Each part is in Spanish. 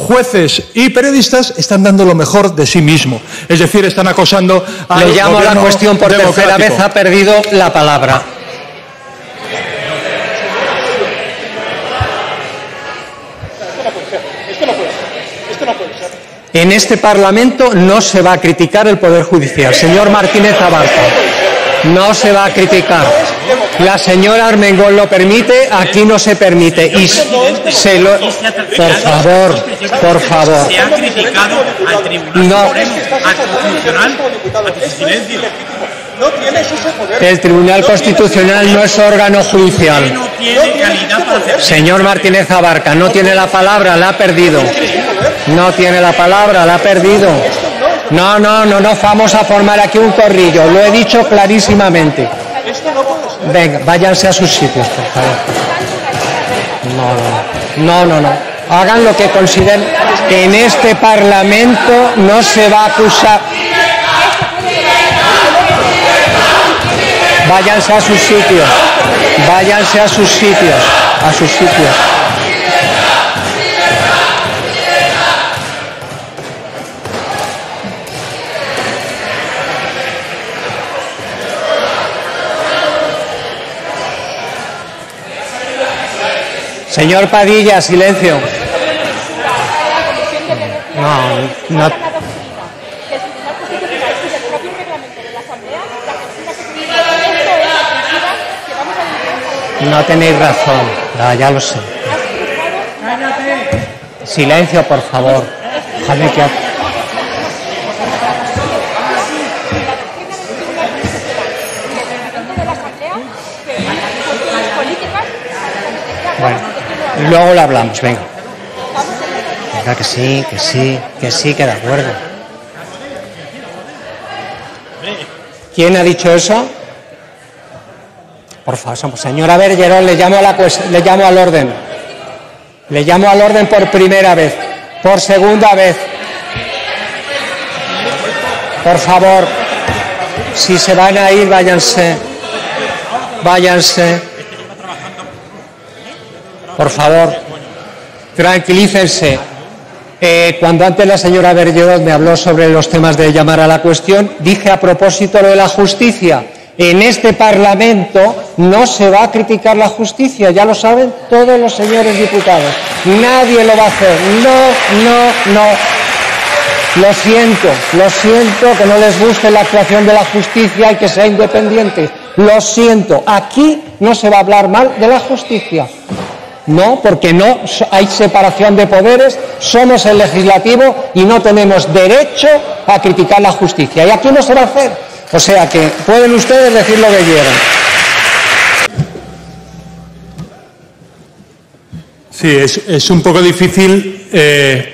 jueces y periodistas están dando lo mejor de sí mismo. Es decir, están acosando al Le llamo a la cuestión por tercera democrático. vez, ha perdido la palabra. En este Parlamento no se va a criticar el Poder Judicial. Señor Martínez Abarca, no se va a criticar. La señora Armengol lo permite, aquí no se permite. Y se lo... Por favor. Se ha criticado al Tribunal No. Supremo, al Constitucional, a silencio. El Tribunal Constitucional no es órgano judicial. No tiene calidad para hacer. Señor Martínez Abarca, no tiene la palabra, la ha perdido. No tiene la palabra, la ha perdido. No, vamos a formar aquí un corrillo, lo he dicho clarísimamente. Venga, váyanse a sus sitios, por favor. No. Hagan lo que consideren. En este Parlamento no se va a acusar. Váyanse a sus sitios. Váyanse a sus sitios. A sus sitios. Señor Padilla, silencio. No. No tenéis razón. Ya lo sé. Silencio, por favor. Déjame que... Bueno, luego lo hablamos, venga. Venga, que sí, que de acuerdo. ¿Quién ha dicho eso? Por favor, señora Bergerón, le llamo al orden. Le llamo al orden por primera vez, por segunda vez. Por favor, si se van a ir, váyanse. Váyanse. Por favor, tranquilícense. Cuando antes la señora Bergerón me habló sobre los temas de llamar a la cuestión, dije a propósito lo de la justicia. En este Parlamento no se va a criticar la justicia, ya lo saben todos los señores diputados. Nadie lo va a hacer. No. Lo siento que no les guste la actuación de la justicia y que sea independiente. Lo siento. Aquí no se va a hablar mal de la justicia. No, porque no hay separación de poderes, somos el legislativo y no tenemos derecho a criticar la justicia. Y aquí no se va a hacer. O sea que pueden ustedes decir lo que quieran. Sí, es un poco difícil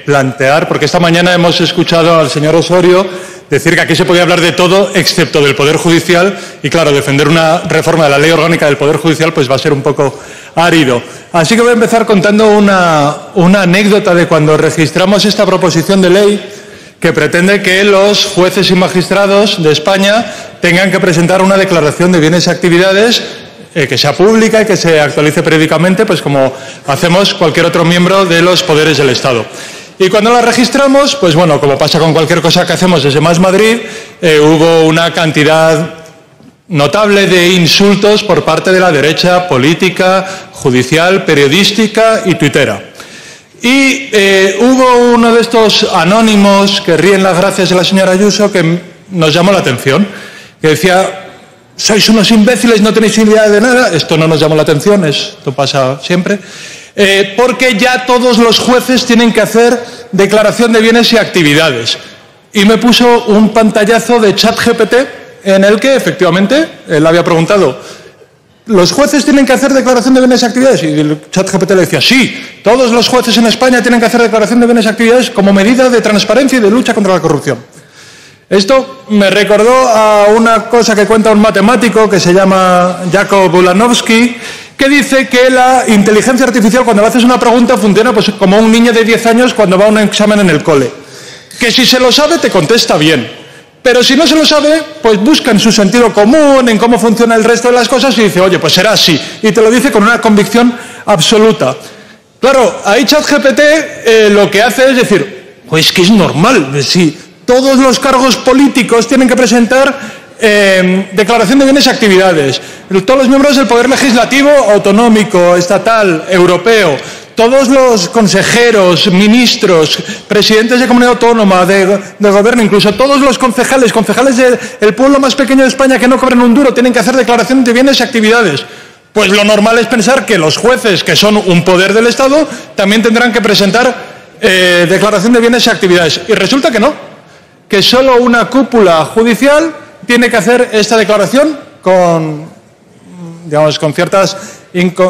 plantear, porque esta mañana hemos escuchado al señor Osorio decir que aquí se podía hablar de todo excepto del Poder Judicial y, claro, defender una reforma de la Ley Orgánica del Poder Judicial pues va a ser un poco árido. Así que voy a empezar contando una anécdota de cuando registramos esta proposición de ley que pretende que los jueces y magistrados de España tengan que presentar una declaración de bienes y actividades que sea pública y que se actualice periódicamente, pues como hacemos cualquier otro miembro de los poderes del Estado. Y cuando la registramos, pues bueno, como pasa con cualquier cosa que hacemos desde Más Madrid, hubo una cantidad notable de insultos por parte de la derecha política, judicial, periodística y tuitera. Y hubo uno de estos anónimos que ríen las gracias de la señora Ayuso que nos llamó la atención, que decía: sois unos imbéciles, no tenéis idea de nada. Esto no nos llamó la atención, esto pasa siempre. Porque ya todos los jueces tienen que hacer declaración de bienes y actividades. Y me puso un pantallazo de ChatGPT en el que efectivamente él había preguntado: ¿los jueces tienen que hacer declaración de bienes y actividades? Y el ChatGPT le decía: sí, todos los jueces en España tienen que hacer declaración de bienes y actividades como medida de transparencia y de lucha contra la corrupción. Esto me recordó a una cosa que cuenta un matemático que se llama Jakub Bulanovsky, que dice que la inteligencia artificial, cuando le haces una pregunta, funciona pues como un niño de 10 años cuando va a un examen en el cole. Que si se lo sabe, te contesta bien. Pero si no se lo sabe, pues busca en su sentido común, en cómo funciona el resto de las cosas y dice: oye, pues será así. Y te lo dice con una convicción absoluta. Claro, ahí ChatGPT lo que hace es decir, pues que es normal, si todos los cargos políticos tienen que presentar declaración de bienes y actividades, todos los miembros del Poder Legislativo autonómico, estatal, europeo, todos los consejeros, ministros, presidentes de comunidad autónoma, de gobierno, incluso todos los concejales del pueblo más pequeño de España que no cobran un duro, tienen que hacer declaración de bienes y actividades. Pues lo normal es pensar que los jueces, que son un poder del Estado, también tendrán que presentar declaración de bienes y actividades. Y resulta que no, que solo una cúpula judicial tiene que hacer esta declaración con ciertas...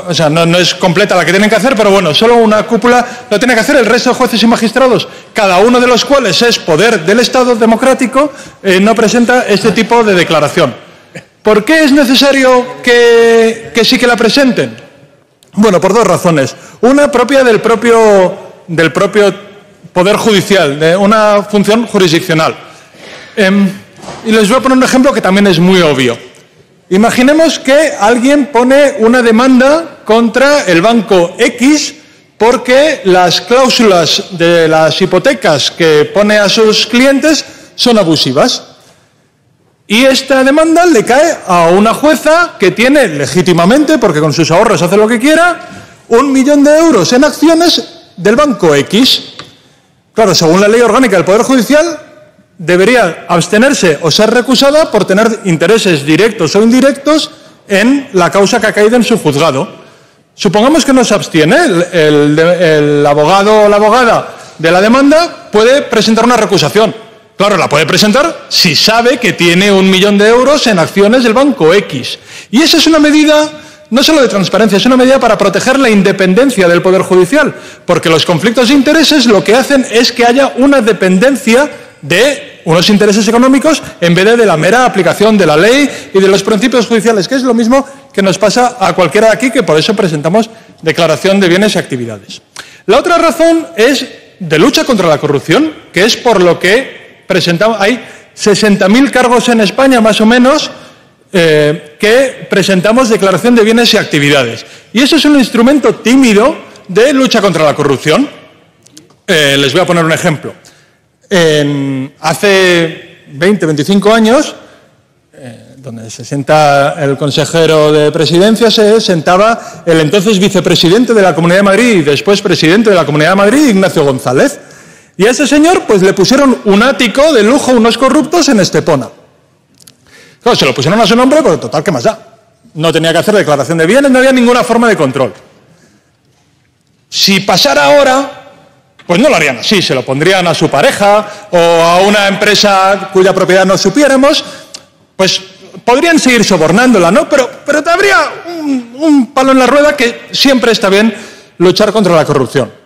o sea, no es completa la que tienen que hacer, pero bueno, solo una cúpula lo tiene que hacer. El resto de jueces y magistrados, cada uno de los cuales es poder del Estado democrático, no presenta este tipo de declaración. ¿Por qué es necesario que sí que la presenten? Bueno, por dos razones. Una propia del propio Poder Judicial, de una función jurisdiccional. Y les voy a poner un ejemplo que también es muy obvio. Imaginemos que alguien pone una demanda contra el banco X porque las cláusulas de las hipotecas que pone a sus clientes son abusivas. Y esta demanda le cae a una jueza que tiene legítimamente, porque con sus ahorros hace lo que quiera, 1 millón de euros en acciones del banco X. Claro, según la ley orgánica del Poder Judicial, debería abstenerse o ser recusada por tener intereses directos o indirectos en la causa que ha caído en su juzgado. Supongamos que no se abstiene, el abogado o la abogada de la demanda puede presentar una recusación. Claro, la puede presentar si sabe que tiene 1 millón de euros en acciones del banco X. Y esa es una medida no solo de transparencia, es una medida para proteger la independencia del Poder Judicial, porque los conflictos de intereses lo que hacen es que haya una dependencia de unos intereses económicos en vez de la mera aplicación de la ley y de los principios judiciales, que es lo mismo que nos pasa a cualquiera de aquí, que por eso presentamos declaración de bienes y actividades. La otra razón es de lucha contra la corrupción, que es por lo que presentamos. Hay 60.000 cargos en España, más o menos, que presentamos declaración de bienes y actividades. Y eso es un instrumento tímido de lucha contra la corrupción. Les voy a poner un ejemplo. Hace 20, 25 años, donde se sienta el consejero de Presidencia, se sentaba el entonces vicepresidente de la Comunidad de Madrid y después presidente de la Comunidad de Madrid, Ignacio González. Y a ese señor pues le pusieron un ático de lujo unos corruptos en Estepona. Claro, se lo pusieron a su nombre, pero total, ¿qué más da? No tenía que hacer declaración de bienes, no había ninguna forma de control. Si pasara ahora, pues no lo harían así, se lo pondrían a su pareja o a una empresa cuya propiedad no supiéramos, pues podrían seguir sobornándola, ¿no? Pero te habría un palo en la rueda, que siempre está bien luchar contra la corrupción.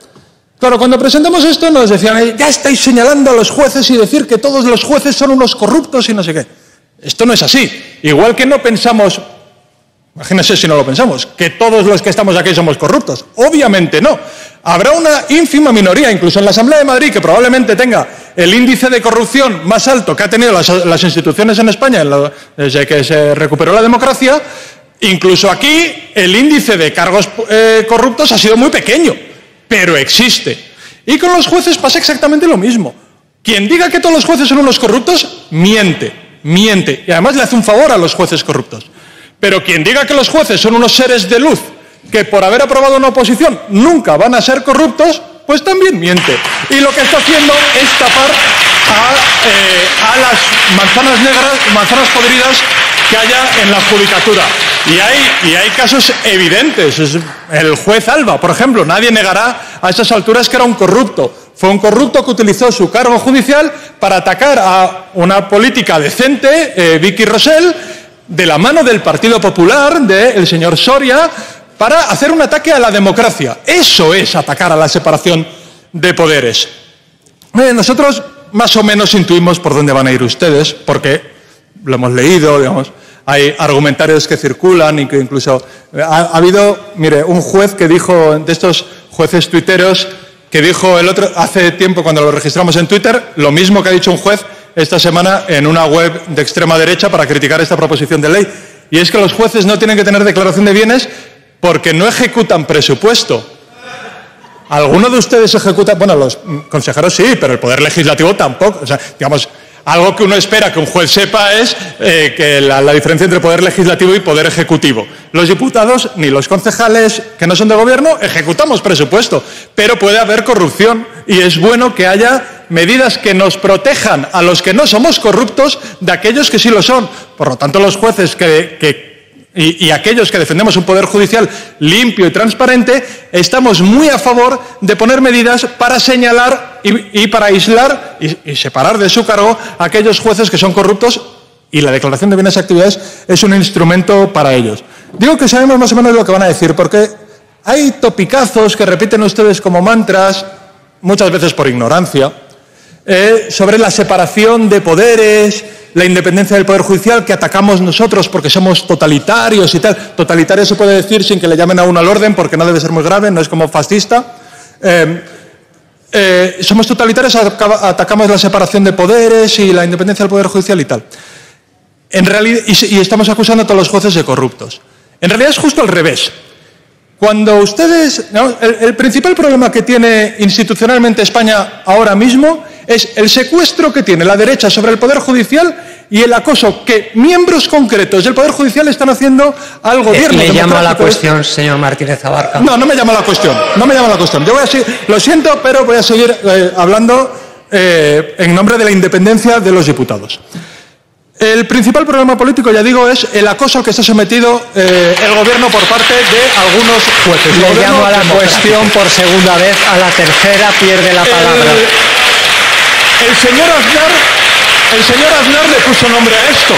Claro, cuando presentamos esto nos decían, ya estáis señalando a los jueces y decir que todos los jueces son unos corruptos y no sé qué. Esto no es así. Igual que no pensamos, imagínense si no lo pensamos, que todos los que estamos aquí somos corruptos. Obviamente no. Habrá una ínfima minoría, incluso en la Asamblea de Madrid, que probablemente tenga el índice de corrupción más alto que ha tenido las instituciones en España desde que se recuperó la democracia. Incluso aquí el índice de cargos corruptos ha sido muy pequeño, pero existe. Y con los jueces pasa exactamente lo mismo. Quien diga que todos los jueces son unos corruptos, miente. Y además le hace un favor a los jueces corruptos. Pero quien diga que los jueces son unos seres de luz, que por haber aprobado una oposición nunca van a ser corruptos, pues también miente. Y lo que está haciendo es tapar a las manzanas negras, manzanas podridas que haya en la judicatura. Y hay casos evidentes. El juez Alba, por ejemplo, nadie negará a estas alturas que era un corrupto. Fue un corrupto que utilizó su cargo judicial para atacar a una política decente, Vicky Rosell, de la mano del Partido Popular, del señor Soria, para hacer un ataque a la democracia. Eso es atacar a la separación de poderes. Nosotros más o menos intuimos por dónde van a ir ustedes, porque lo hemos leído, digamos, hay argumentarios que circulan y que incluso ha habido, mire, un juez que dijo, de estos jueces tuiteros, que dijo hace tiempo cuando lo registramos en Twitter, lo mismo que ha dicho un juez esta semana en una web de extrema derecha para criticar esta proposición de ley. Y es que los jueces no tienen que tener declaración de bienes porque no ejecutan presupuesto. ¿Alguno de ustedes ejecuta? Bueno, los consejeros sí, pero el Poder Legislativo tampoco. O sea, digamos, algo que uno espera que un juez sepa es que la diferencia entre Poder Legislativo y Poder Ejecutivo. Los diputados, ni los concejales que no son de gobierno, ejecutamos presupuesto, pero puede haber corrupción y es bueno que haya medidas que nos protejan a los que no somos corruptos de aquellos que sí lo son. Por lo tanto, los jueces y aquellos que defendemos un poder judicial limpio y transparente, estamos muy a favor de poner medidas para señalar y para aislar y separar de su cargo a aquellos jueces que son corruptos, y la declaración de bienes y actividades es un instrumento para ellos. Digo que sabemos más o menos lo que van a decir, porque hay topicazos que repiten ustedes como mantras, muchas veces por ignorancia, sobre la separación de poderes, la independencia del Poder Judicial, que atacamos nosotros porque somos totalitarios y tal. Totalitario se puede decir sin que le llamen a uno al orden, porque no debe ser muy grave, no es como fascista. Somos totalitarios, atacamos la separación de poderes y la independencia del Poder Judicial y tal. En realidad, y estamos acusando a todos los jueces de corruptos. En realidad es justo al revés. Cuando ustedes... ¿no? El principal problema que tiene institucionalmente España ahora mismo es el secuestro que tiene la derecha sobre el Poder Judicial y el acoso que miembros concretos del Poder Judicial están haciendo al gobierno. Le llamo a la cuestión, señor Martínez Abarca. No, no me llama a la cuestión. No me llama a la cuestión. Yo voy a seguir, lo siento, pero voy a seguir hablando en nombre de la independencia de los diputados. El principal problema político, ya digo, es el acoso al que está sometido el gobierno por parte de algunos jueces. Le llamo a la cuestión por segunda vez, a la tercera pierde la palabra. El señor Aznar le puso nombre a esto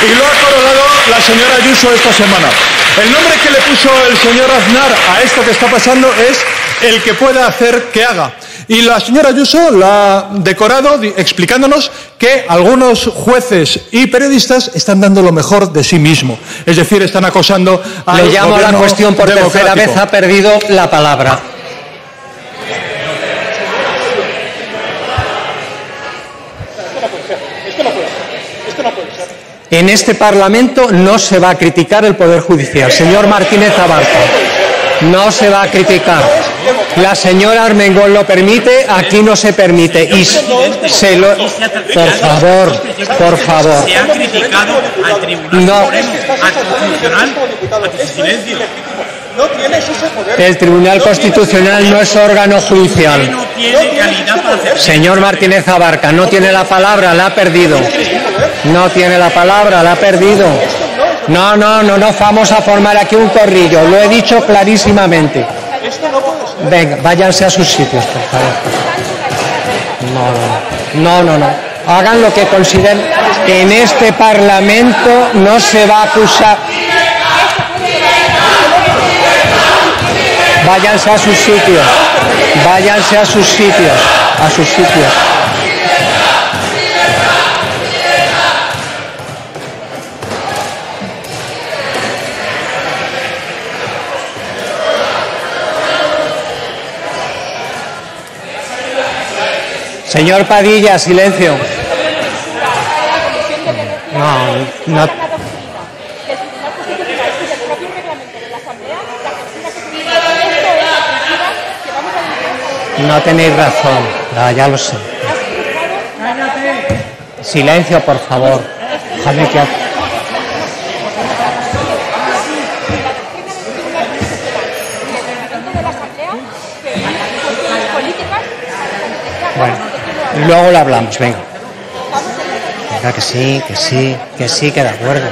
y lo ha corolado la señora Ayuso esta semana. El nombre que le puso el señor Aznar a esto que está pasando es el que pueda hacer que haga. Y la señora Ayuso lo ha decorado explicándonos que algunos jueces y periodistas están dando lo mejor de sí mismo. Es decir, están acosando al Le llamo a la cuestión por tercera vez, ha perdido la palabra. En este Parlamento no se va a criticar el Poder Judicial. Señor Martínez Abarca, no se va a criticar. La señora Armengol lo permite, aquí no se permite. Y se lo... Por favor, por favor. Se ha criticado al Tribunal Constitucional ante su silencio. El Tribunal Constitucional no es órgano judicial. No tiene calidad para hacer. Señor Martínez Abarca, no tiene la palabra, la ha perdido. No tiene la palabra, la ha perdido. No, vamos a formar aquí un corrillo, lo he dicho clarísimamente. Venga, váyanse a sus sitios, por favor. No. Hagan lo que consideren. En este Parlamento no se va a acusar. Váyanse a sus sitios. Váyanse a sus sitios. A sus sitios. Señor Padilla, silencio. No. No tenéis razón, ya lo sé. Silencio, por favor. Déjame que... Bueno, luego lo hablamos, venga. Venga, que sí, que de acuerdo.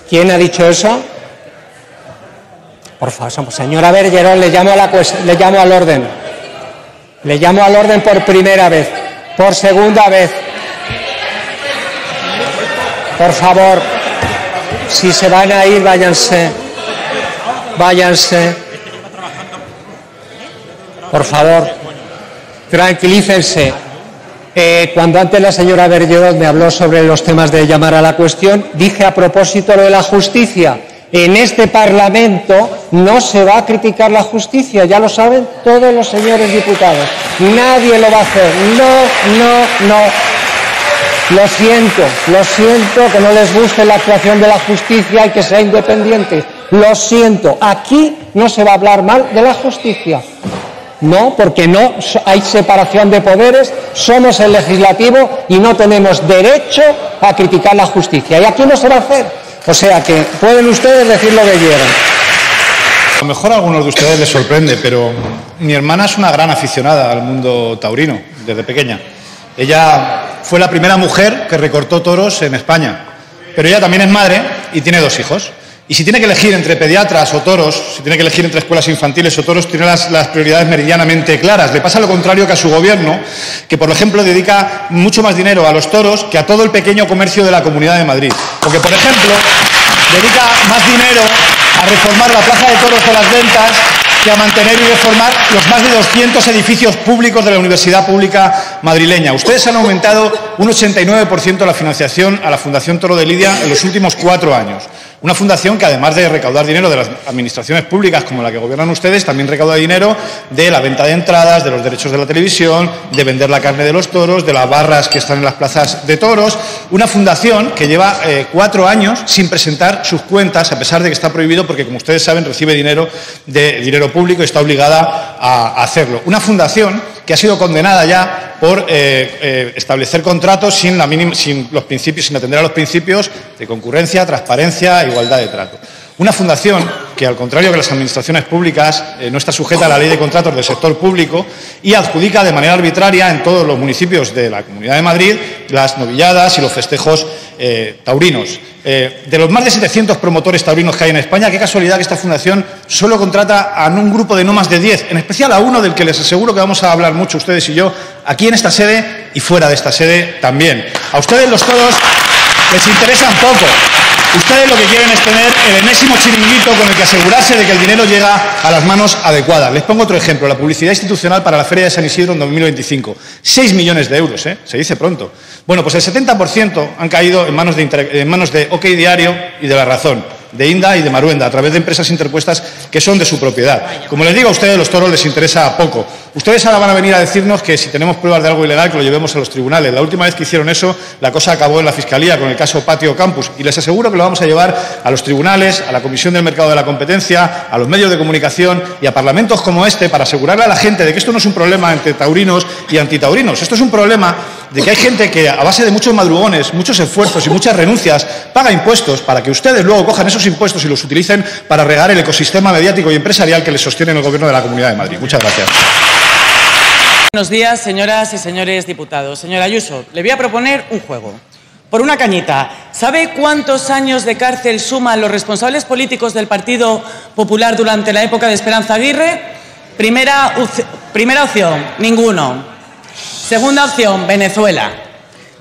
¿Quién ha dicho eso? Por favor, señora Bergerón, le llamo al orden. Le llamo al orden por primera vez, por segunda vez. Por favor, si se van a ir, váyanse. Váyanse. Por favor, tranquilícense. Cuando antes la señora Bergerón me habló sobre los temas de llamar a la cuestión, dije a propósito lo de la justicia. En este Parlamento no se va a criticar la justicia, ya lo saben todos los señores diputados. Nadie lo va a hacer. No. Lo siento que no les guste la actuación de la justicia y que sea independiente, Lo siento, aquí no se va a hablar mal de la justicia. No, porque no hay separación de poderes, somos el legislativo y no tenemos derecho a criticar la justicia. Y aquí no se va a hacer. O sea que pueden ustedes decir lo que quieran. A lo mejor a algunos de ustedes les sorprende, pero mi hermana es una gran aficionada al mundo taurino, desde pequeña. Ella fue la primera mujer que recortó toros en España, pero ella también es madre y tiene 2 hijos. Y si tiene que elegir entre pediatras o toros, si tiene que elegir entre escuelas infantiles o toros, tiene las prioridades meridianamente claras. Le pasa lo contrario que a su gobierno, que, por ejemplo, dedica mucho más dinero a los toros que a todo el pequeño comercio de la Comunidad de Madrid. O que, por ejemplo, dedica más dinero a reformar la Plaza de Toros de las Ventas que a mantener y reformar los más de 200 edificios públicos de la Universidad Pública madrileña. Ustedes han aumentado un 89% la financiación a la Fundación Toro de Lidia en los últimos 4 años. Una fundación que, además de recaudar dinero de las administraciones públicas como la que gobiernan ustedes, también recauda dinero de la venta de entradas, de los derechos de la televisión, de vender la carne de los toros, de las barras que están en las plazas de toros. Una fundación que lleva 4 años sin presentar sus cuentas, a pesar de que está prohibido porque, como ustedes saben, recibe dinero público y está obligada a hacerlo. Una fundación que ha sido condenada ya por establecer contratos sin atender a los principios de concurrencia, transparencia e igualdad de trato. Una fundación que, al contrario que las administraciones públicas, no está sujeta a la ley de contratos del sector público y adjudica de manera arbitraria en todos los municipios de la Comunidad de Madrid las novilladas y los festejos taurinos. De los más de 700 promotores taurinos que hay en España, qué casualidad que esta fundación solo contrata a un grupo de no más de 10, en especial a uno del que les aseguro que vamos a hablar mucho ustedes y yo, aquí en esta sede y fuera de esta sede también. A ustedes los toros les interesan poco. Ustedes lo que quieren es tener el enésimo chiringuito con el que asegurarse de que el dinero llega a las manos adecuadas. Les pongo otro ejemplo, la publicidad institucional para la Feria de San Isidro en 2025. 6 millones de euros, se dice pronto. Bueno, pues el 70% han caído en manos de OK Diario y de La Razón, de Inda y de Maruenda, a través de empresas interpuestas que son de su propiedad. Como les digo, a ustedes los toros les interesa poco. Ustedes ahora van a venir a decirnos que si tenemos pruebas de algo ilegal, que lo llevemos a los tribunales. La última vez que hicieron eso, la cosa acabó en la Fiscalía con el caso Patio Campus. Y les aseguro que lo vamos a llevar a los tribunales, a la Comisión del Mercado de la Competencia, a los medios de comunicación y a parlamentos como este, para asegurarle a la gente de que esto no es un problema entre taurinos y antitaurinos. Esto es un problema de que hay gente que, a base de muchos madrugones, muchos esfuerzos y muchas renuncias, paga impuestos para que ustedes luego cojan esos impuestos y los utilicen para regar el ecosistema mediático y empresarial que les sostiene el Gobierno de la Comunidad de Madrid. Muchas gracias. Buenos días, señoras y señores diputados. Señora Ayuso, le voy a proponer un juego. Por una cañita, ¿sabe cuántos años de cárcel suman los responsables políticos del Partido Popular durante la época de Esperanza Aguirre? Primera opción, ninguno. Segunda opción, Venezuela.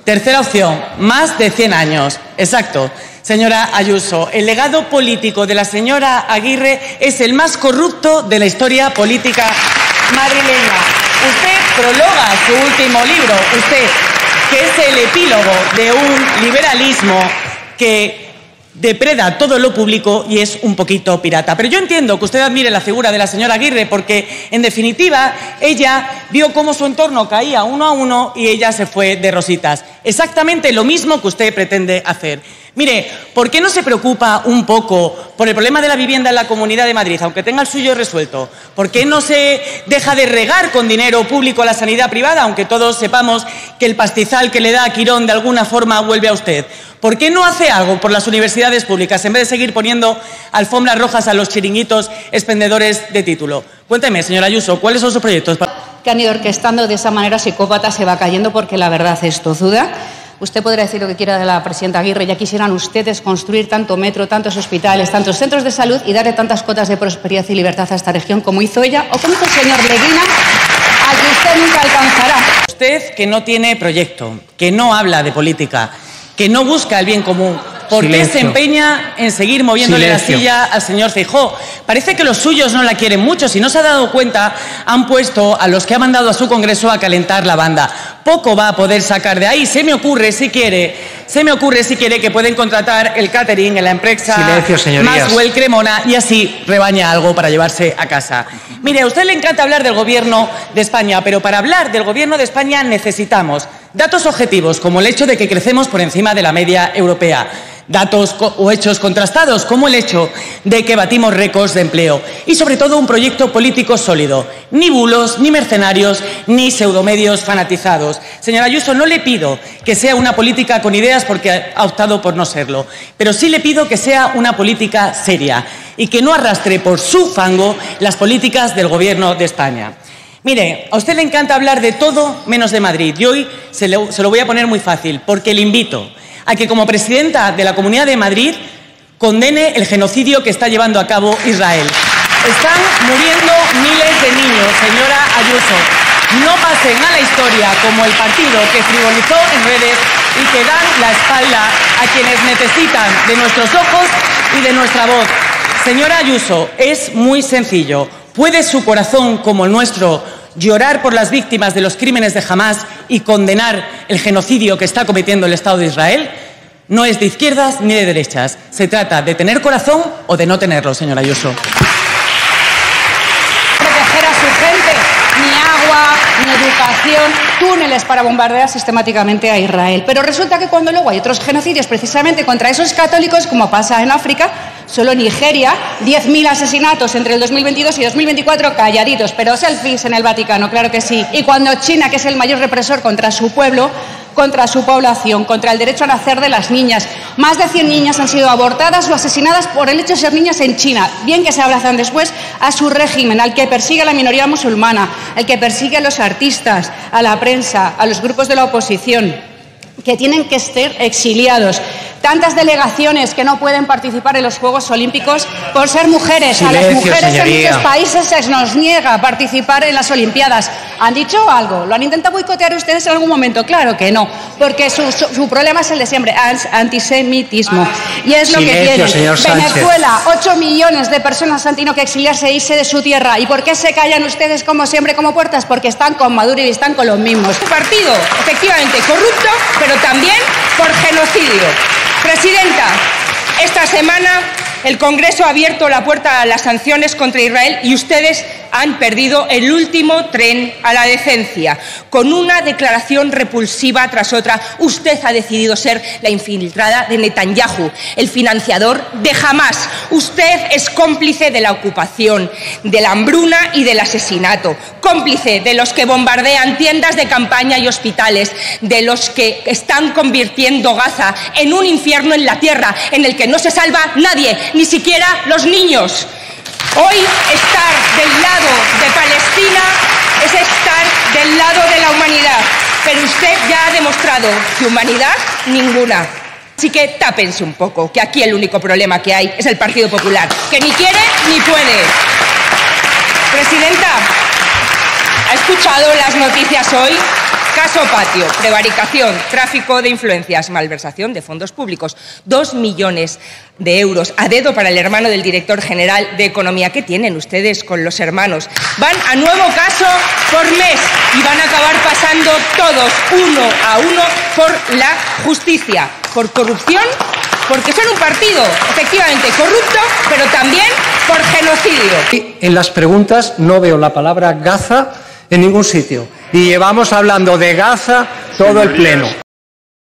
Tercera opción, más de 100 años. Exacto. Señora Ayuso, el legado político de la señora Aguirre es el más corrupto de la historia política madrileña. Usted prologa su último libro, usted, que es el epílogo de un liberalismo que depreda todo lo público y es un poquito pirata. Pero yo entiendo que usted admire la figura de la señora Aguirre porque, en definitiva, ella vio cómo su entorno caía uno a uno y ella se fue de rositas. Exactamente lo mismo que usted pretende hacer. Mire, ¿por qué no se preocupa un poco por el problema de la vivienda en la Comunidad de Madrid, aunque tenga el suyo resuelto? ¿Por qué no se deja de regar con dinero público a la sanidad privada, aunque todos sepamos que el pastizal que le da a Quirón de alguna forma vuelve a usted? ¿Por qué no hace algo por las universidades públicas en vez de seguir poniendo alfombras rojas a los chiringuitos expendedores de título? Cuénteme, señora Ayuso, ¿cuáles son sus proyectos? Que han ido orquestando de esa manera psicópata se va cayendo porque la verdad es tozuda. Usted podrá decir lo que quiera de la presidenta Aguirre, ya quisieran ustedes construir tanto metro, tantos hospitales, tantos centros de salud y darle tantas cuotas de prosperidad y libertad a esta región como hizo ella o como hizo el señor Leguina, al que usted nunca alcanzará. Usted que no tiene proyecto, que no habla de política, que no busca el bien común, ¿por qué se empeña en seguir moviéndole la silla al señor Feijóo? Parece que los suyos no la quieren mucho. Si no se ha dado cuenta, han puesto a los que ha mandado a su Congreso a calentar la banda. Poco va a poder sacar de ahí. Se me ocurre, si quiere, que pueden contratar el catering en la empresa Maxwell Cremona y así rebaña algo para llevarse a casa. Mire, a usted le encanta hablar del Gobierno de España, pero para hablar del Gobierno de España necesitamos datos objetivos, como el hecho de que crecemos por encima de la media europea. datos o hechos contrastados, como el hecho de que batimos récords de empleo. Y sobre todo un proyecto político sólido. Ni bulos, ni mercenarios, ni pseudomedios fanatizados. Señora Ayuso, no le pido que sea una política con ideas porque ha optado por no serlo, pero sí le pido que sea una política seria y que no arrastre por su fango las políticas del Gobierno de España. Mire, a usted le encanta hablar de todo menos de Madrid y hoy se lo voy a poner muy fácil, porque le invito a que como presidenta de la Comunidad de Madrid condene el genocidio que está llevando a cabo Israel. Están muriendo miles de niños, señora Ayuso. No pasen a la historia como el partido que frivolizó en redes y que dan la espalda a quienes necesitan de nuestros ojos y de nuestra voz. Señora Ayuso, es muy sencillo. ¿Puede su corazón, como el nuestro, llorar por las víctimas de los crímenes de Hamás y condenar el genocidio que está cometiendo el Estado de Israel? No es de izquierdas ni de derechas. Se trata de tener corazón o de no tenerlo, señora Ayuso. Proteger a su gente, ni agua, ni educación, túneles para bombardear sistemáticamente a Israel. Pero resulta que cuando luego hay otros genocidios precisamente contra esos católicos, como pasa en África, solo en Nigeria, 10.000 asesinatos entre el 2022 y 2024, calladitos, pero selfies en el Vaticano, claro que sí. Y cuando China, que es el mayor represor contra su pueblo, contra su población, contra el derecho a nacer de las niñas. Más de 100 niñas han sido abortadas o asesinadas por el hecho de ser niñas en China. Bien que se abrazan después a su régimen, al que persigue a la minoría musulmana, al que persigue a los artistas, a la prensa, a los grupos de la oposición, que tienen que ser exiliados. Tantas delegaciones que no pueden participar en los Juegos Olímpicos por ser mujeres. Silencio, a las mujeres señoría. en muchos países se nos niega participar en las Olimpiadas. ¿Han dicho algo? ¿Lo han intentado boicotear ustedes en algún momento? Claro que no, porque su problema es el de siempre, antisemitismo. Y es lo que Silencio, tienen. señor Sánchez. Venezuela, 8 millones de personas han tenido que exiliarse e irse de su tierra. ¿Y por qué se callan ustedes como siempre, como puertas? Porque están con Maduro y están con los mismos. Un partido, efectivamente, corrupto, pero también por genocidio. Presidenta, esta semana el Congreso ha abierto la puerta a las sanciones contra Israel y ustedes han perdido el último tren a la decencia. Con una declaración repulsiva tras otra, usted ha decidido ser la infiltrada de Netanyahu, el financiador de Hamás. Usted es cómplice de la ocupación, de la hambruna y del asesinato. Cómplice de los que bombardean tiendas de campaña y hospitales, de los que están convirtiendo Gaza en un infierno en la tierra, en el que no se salva nadie, ni siquiera los niños. Hoy estar del lado de Palestina es estar del lado de la humanidad, pero usted ya ha demostrado que humanidad ninguna. Así que tápense un poco, que aquí el único problema que hay es el Partido Popular, que ni quiere ni puede. Presidenta, ¿ha escuchado las noticias hoy? Caso Patio, prevaricación, tráfico de influencias, malversación de fondos públicos, 2 millones de euros a dedo para el hermano del director general de Economía. ¿Qué tienen ustedes con los hermanos? Van a nuevo caso por mes y van a acabar pasando todos, uno a uno, por la justicia, por corrupción, porque son un partido efectivamente corrupto, pero también por genocidio. En las preguntas no veo la palabra Gaza en ningún sitio. Y llevamos hablando de Gaza todo el pleno.